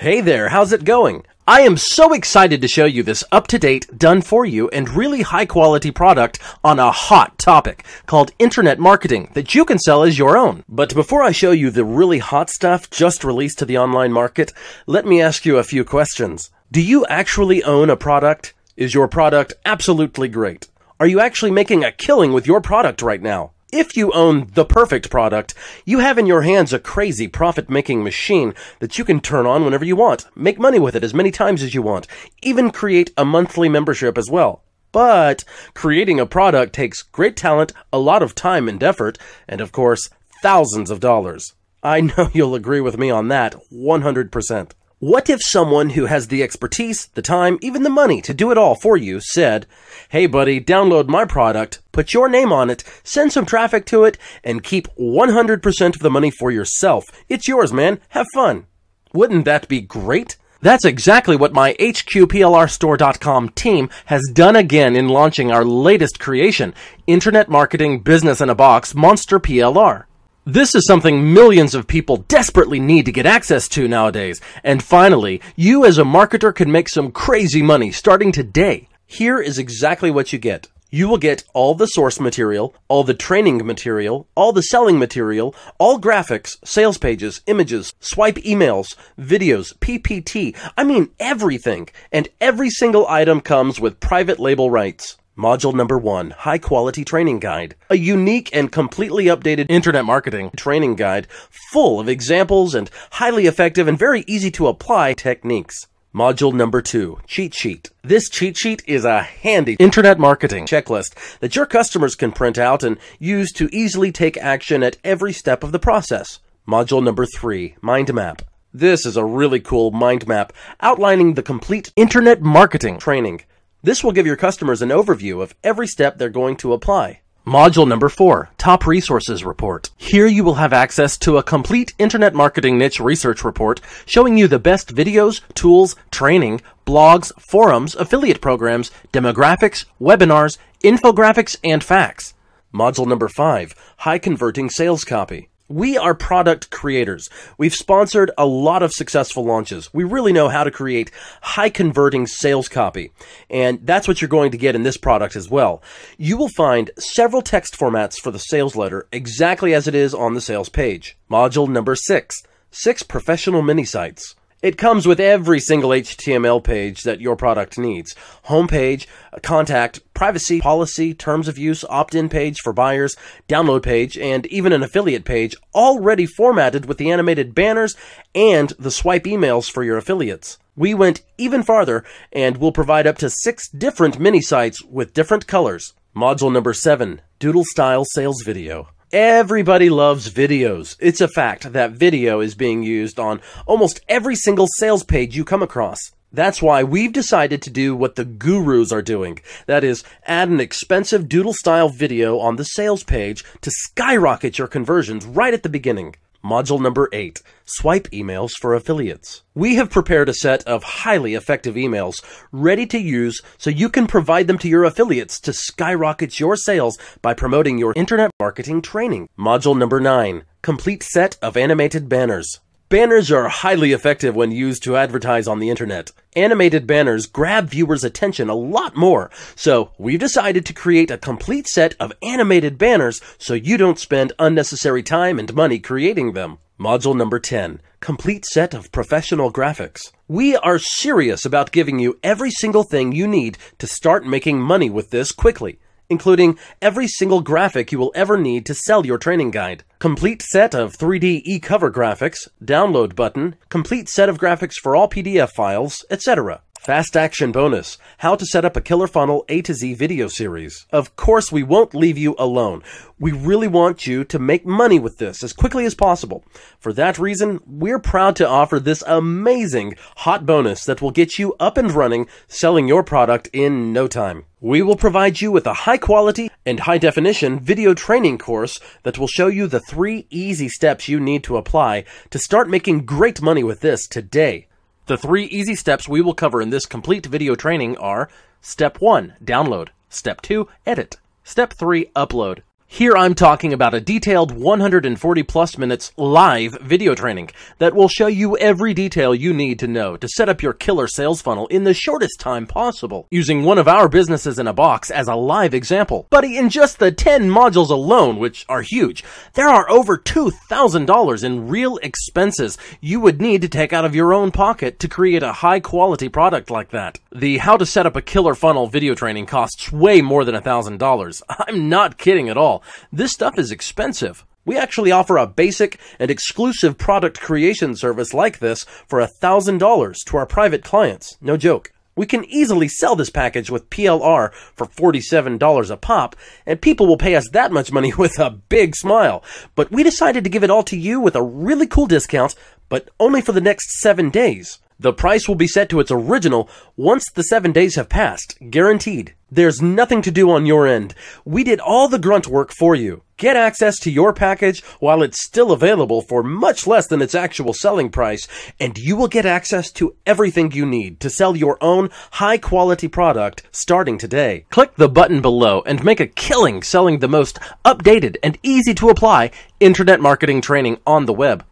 Hey there, how's it going? I am so excited to show you this up-to-date, done-for-you, and really high-quality product on a hot topic called internet marketing that you can sell as your own. But before I show you the really hot stuff just released to the online market, let me ask you a few questions. Do you actually own a product? Is your product absolutely great? Are you actually making a killing with your product right now? If you own the perfect product, you have in your hands a crazy profit-making machine that you can turn on whenever you want, make money with it as many times as you want, even create a monthly membership as well. But creating a product takes great talent, a lot of time and effort, and of course, thousands of dollars. I know you'll agree with me on that 100%. What if someone who has the expertise, the time, even the money to do it all for you said, "Hey buddy, download my product, put your name on it, send some traffic to it, and keep 100% of the money for yourself. It's yours, man. Have fun." Wouldn't that be great? That's exactly what my HQPLRstore.com team has done again in launching our latest creation, Internet Marketing Business in a Box Monster PLR. This is something millions of people desperately need to get access to nowadays. And finally, you as a marketer can make some crazy money starting today. Here is exactly what you get. You will get all the source material, all the training material, all the selling material, all graphics, sales pages, images, swipe emails, videos, PPT, I mean everything. And every single item comes with private label rights. Module number 1, High Quality Training Guide. A unique and completely updated internet marketing training guide full of examples and highly effective and very easy to apply techniques. Module number 2, Cheat Sheet. This cheat sheet is a handy internet marketing checklist that your customers can print out and use to easily take action at every step of the process. Module number 3, Mind Map. This is a really cool mind map outlining the complete internet marketing training. This will give your customers an overview of every step they're going to apply. Module number 4, Top Resources Report. Here you will have access to a complete internet marketing niche research report showing you the best videos, tools, training, blogs, forums, affiliate programs, demographics, webinars, infographics, and facts. Module number 5, High Converting Sales Copy. We are product creators. We've sponsored a lot of successful launches. We really know how to create high-converting sales copy, and that's what you're going to get in this product as well. You will find several text formats for the sales letter exactly as it is on the sales page. Module number 6, 6 professional mini sites. It comes with every single HTML page that your product needs. Homepage, contact, privacy policy, terms of use, opt-in page for buyers, download page, and even an affiliate page, all ready formatted with the animated banners and the swipe emails for your affiliates. We went even farther and will provide up to 6 different mini sites with different colors. Module number 7, Doodle Style Sales Video. Everybody loves videos. It's a fact that video is being used on almost every single sales page you come across. That's why we've decided to do what the gurus are doing. That is, add an expensive doodle-style video on the sales page to skyrocket your conversions right at the beginning. Module number 8, Swipe Emails for Affiliates. We have prepared a set of highly effective emails ready to use so you can provide them to your affiliates to skyrocket your sales by promoting your internet marketing training. Module number 9, Complete Set of Animated Banners. Banners are highly effective when used to advertise on the internet. Animated banners grab viewers' attention a lot more, so we've decided to create a complete set of animated banners so you don't spend unnecessary time and money creating them. Module number 10, Complete Set of Professional Graphics. We are serious about giving you every single thing you need to start making money with this quickly, including every single graphic you will ever need to sell your training guide. Complete set of 3D e-cover graphics, download button, complete set of graphics for all PDF files, etc. Fast action bonus, how to set up a killer funnel A to Z video series. Of course, we won't leave you alone. We really want you to make money with this as quickly as possible. For that reason, we're proud to offer this amazing hot bonus that will get you up and running, selling your product in no time. We will provide you with a high quality and high definition video training course that will show you the 3 easy steps you need to apply to start making great money with this today. The 3 easy steps we will cover in this complete video training are: Step 1, download. Step 2, edit. Step 3, upload. Here I'm talking about a detailed 140 plus minutes live video training that will show you every detail you need to know to set up your killer sales funnel in the shortest time possible, using one of our businesses in a box as a live example. Buddy, in just the 10 modules alone, which are huge, there are over $2,000 in real expenses you would need to take out of your own pocket to create a high quality product like that. The How to Set Up a Killer Funnel video training costs way more than $1,000. I'm not kidding at all. This stuff is expensive. We actually offer a basic and exclusive product creation service like this for $1,000 to our private clients. No joke. We can easily sell this package with PLR for $47 a pop, and people will pay us that much money with a big smile. But we decided to give it all to you with a really cool discount, but only for the next 7 days. The price will be set to its original once the 7 days have passed, guaranteed. There's nothing to do on your end. We did all the grunt work for you. Get access to your package while it's still available for much less than its actual selling price, and you will get access to everything you need to sell your own high-quality product starting today. Click the button below and make a killing selling the most updated and easy-to-apply internet marketing training on the web.